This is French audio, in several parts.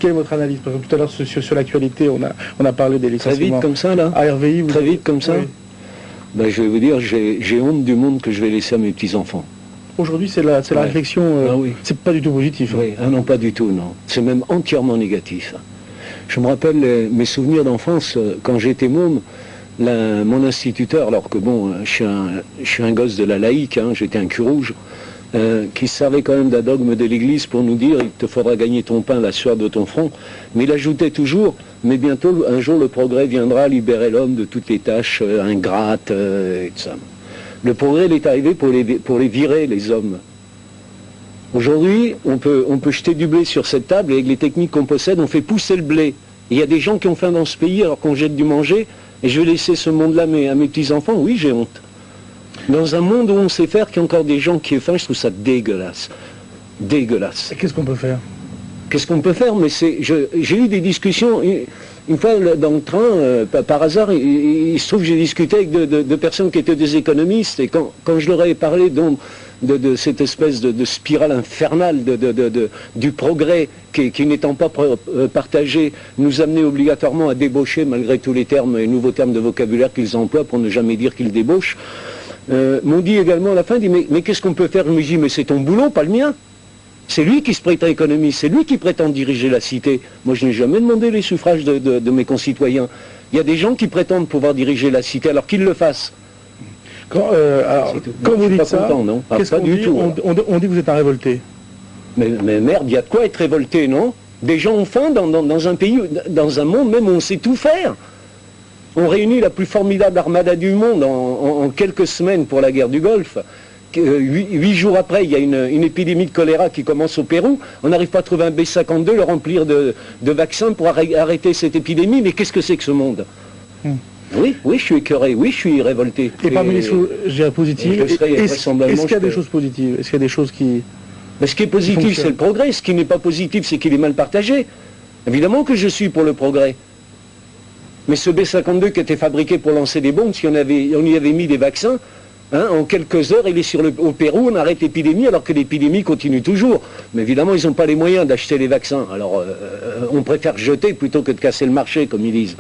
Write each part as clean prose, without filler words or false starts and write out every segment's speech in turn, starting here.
Quelle est votre analyse? Par exemple, tout à l'heure, sur l'actualité, on a parlé des licenciements. Très vite comme ça, là ARVI, Très vite comme ça, oui. Ben, je vais vous dire, j'ai honte du monde que je vais laisser à mes petits-enfants. Aujourd'hui, c'est la réflexion, Ah oui. c'est pas du tout positif. Oui, ah non, pas du tout, non. C'est même entièrement négatif. Je me rappelle mes souvenirs d'enfance, quand j'étais môme, mon instituteur, alors que bon, je suis un gosse de la laïque, hein, j'étais un cul rouge, qui servait quand même d'un dogme de l'Église pour nous dire « il te faudra gagner ton pain, la sueur de ton front ». Mais il ajoutait toujours « mais bientôt, un jour, le progrès viendra libérer l'homme de toutes les tâches ingrates et tout ça ». Le progrès, il est arrivé pour les virer, les hommes. Aujourd'hui, on peut jeter du blé sur cette table et avec les techniques qu'on possède, on fait pousser le blé. Il y a des gens qui ont faim dans ce pays alors qu'on jette du manger et je vais laisser ce monde-là à mes petits-enfants. Oui, j'ai honte. Dans un monde où on sait faire, qu'il y a encore des gens qui aient faim, je trouve ça dégueulasse. Dégueulasse. Et qu'est-ce qu'on peut faire? Qu'est-ce qu'on peut faire? Mais j'ai eu des discussions, une fois dans le train, par hasard, il se trouve que j'ai discuté avec de personnes qui étaient des économistes, et quand je leur ai parlé donc de cette espèce de spirale infernale du progrès qui n'étant pas partagé, nous amenait obligatoirement à débaucher malgré tous les termes et nouveaux termes de vocabulaire qu'ils emploient pour ne jamais dire qu'ils débauchent, m'ont dit également à la fin, mais qu'est-ce qu'on peut faire? Je me dis, mais c'est ton boulot, pas le mien. C'est lui qui se prétend économiste, c'est lui qui prétend diriger la cité. Moi, je n'ai jamais demandé les suffrages de mes concitoyens. Il y a des gens qui prétendent pouvoir diriger la cité, alors qu'ils le fassent. Quand vous dites ça, qu'est-ce qu'on dit? On dit que vous êtes un révolté. Mais merde, il y a de quoi être révolté, non? Des gens ont faim dans un pays, dans un monde même où on sait tout faire. On réunit la plus formidable armada du monde en quelques semaines pour la guerre du Golfe. 8 jours après, il y a une épidémie de choléra qui commence au Pérou. On n'arrive pas à trouver un B-52, le remplir de vaccins pour arrêter cette épidémie. Mais qu'est-ce que c'est que ce monde? Oui, je suis écœuré, oui, je suis révolté. Et parmi les choses positives, est-ce qu'il y a des choses positives? Est-ce qu'il y a des choses qui... Mais ce qui est positif, c'est le progrès. Ce qui n'est pas positif, c'est qu'il est mal partagé. Évidemment que je suis pour le progrès. Mais ce B-52 qui était fabriqué pour lancer des bombes, si on y avait mis des vaccins, hein, en quelques heures, il est au Pérou, on arrête l'épidémie, alors que l'épidémie continue toujours. Mais évidemment, ils n'ont pas les moyens d'acheter les vaccins. Alors, on préfère jeter plutôt que de casser le marché, comme ils disent.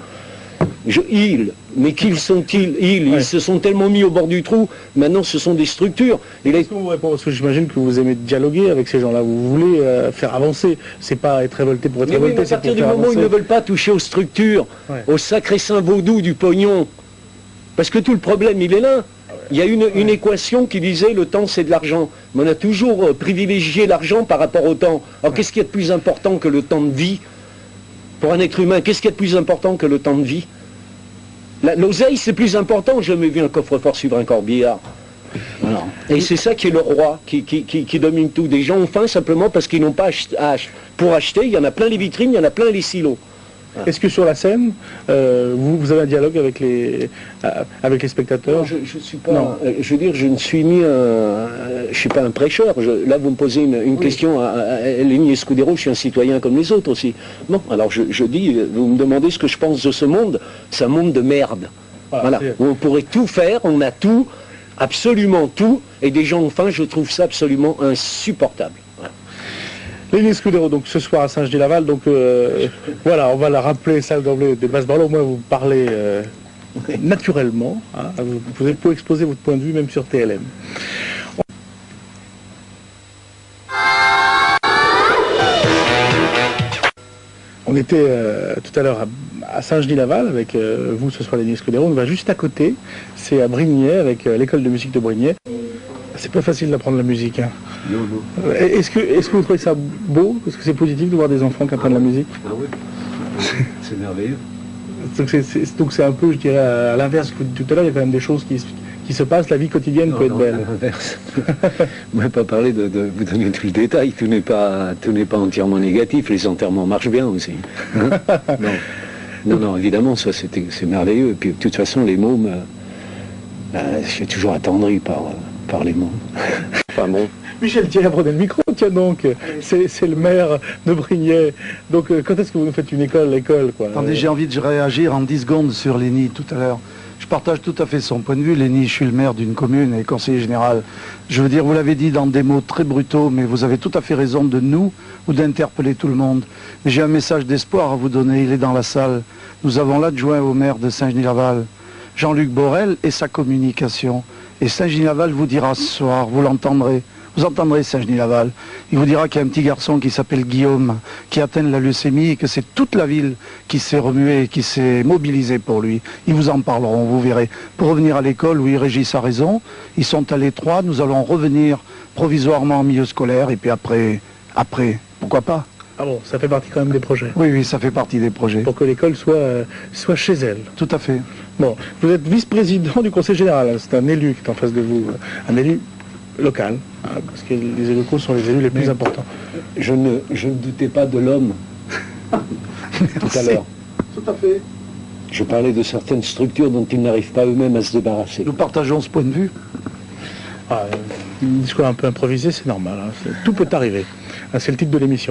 Mais qui sont-ils? Ils se sont tellement mis au bord du trou, maintenant ce sont des structures. Est-ce que vous répondez? Parce que j'imagine que vous aimez dialoguer avec ces gens-là, vous voulez faire avancer, c'est pas être révolté pour être révolté. Oui, mais à partir du moment où ils ne veulent pas toucher aux structures, au sacré-saint vaudou du pognon, parce que tout le problème il est là. Il y a une équation qui disait le temps c'est de l'argent. Mais on a toujours privilégié l'argent par rapport au temps. Alors qu'est-ce qu'il y a de plus important que le temps de vie? Pour un être humain, qu'est-ce qu'il y a de plus important que le temps de vie? L'oseille, c'est plus important. J'ai jamais vu un coffre-fort suivre un corbillard. Voilà. Et c'est ça qui est le roi, qui domine tout. Des gens ont faim simplement parce qu'ils n'ont pas pour acheter. Il y en a plein les vitrines, il y en a plein les silos. Voilà. Est-ce que sur la scène, vous avez un dialogue avec les spectateurs? Non, je suis pas. Non. Je veux dire, je ne suis ni je suis pas un prêcheur. Là, vous me posez une question à Lenny Escudero. Je suis un citoyen comme les autres aussi. Bon, alors je dis, vous me demandez ce que je pense de ce monde. C'est un monde de merde. Voilà. Où on pourrait tout faire, on a tout, absolument tout, et des gens ont faim. Je trouve ça absolument insupportable. Lenny Escudero, donc ce soir à Saint-Genis-Laval, donc voilà, on va la rappeler, salle d'emblée de Basse-Barlow. Au moins vous parlez naturellement, hein, vous pouvez exposer votre point de vue même sur TLM. On était tout à l'heure à Saint-Genis-Laval avec vous ce soir, Lenny Escudero. On va juste à côté, c'est à Brignais avec l'école de musique de Brignais. C'est pas facile d'apprendre la musique. Hein. Non. Est-ce que vous trouvez ça beau? Est-ce que c'est positif de voir des enfants qui apprennent la musique? Ah oui, c'est merveilleux. Donc c'est un peu, je dirais, à l'inverse que tout à l'heure, il y a quand même des choses qui se passent, la vie quotidienne peut être belle. À l'inverse. On ne va pas parler de vous donner tout le détail, tout n'est pas entièrement négatif, les enterrements marchent bien aussi. Hein? Non, évidemment, ça c'est merveilleux. Et puis de toute façon, les mômes, je suis toujours attendri par les mômes. Enfin bon. Michel Thierry, prenez le micro, tiens donc, c'est le maire de Brignais. Donc quand est-ce que vous nous faites une école quoi? Attendez, j'ai envie de réagir en 10 secondes sur Lenny tout à l'heure. Je partage tout à fait son point de vue. Lenny, je suis le maire d'une commune et conseiller général. Je veux dire, vous l'avez dit dans des mots très brutaux, mais vous avez tout à fait raison de nous ou d'interpeller tout le monde. Mais j'ai un message d'espoir à vous donner, il est dans la salle. Nous avons l'adjoint au maire de Saint-Genis-Laval, Jean-Luc Borel, et sa communication. Et Saint-Genis-Laval vous dira ce soir, vous l'entendrez. Vous entendrez Saint-Genis-Laval. Il vous dira qu'il y a un petit garçon qui s'appelle Guillaume, qui atteint la leucémie et que c'est toute la ville qui s'est remuée, qui s'est mobilisée pour lui. Ils vous en parleront, vous verrez. Pour revenir à l'école, oui, Régis a raison. Ils sont à l'étroit. Nous allons revenir provisoirement en milieu scolaire et puis après, pourquoi pas? Ah bon, ça fait partie quand même des projets. Oui, ça fait partie des projets. Pour que l'école soit chez elle. Tout à fait. Bon, vous êtes vice-président du conseil général. C'est un élu qui est en face de vous. Un élu local, hein, parce que les élus locaux sont les élus les plus importants. Je ne doutais pas de l'homme tout à l'heure. Tout à fait. Je parlais de certaines structures dont ils n'arrivent pas eux-mêmes à se débarrasser. Nous partageons ce point de vue. Un discours un peu improvisé, c'est normal. Tout peut arriver. C'est le titre de l'émission.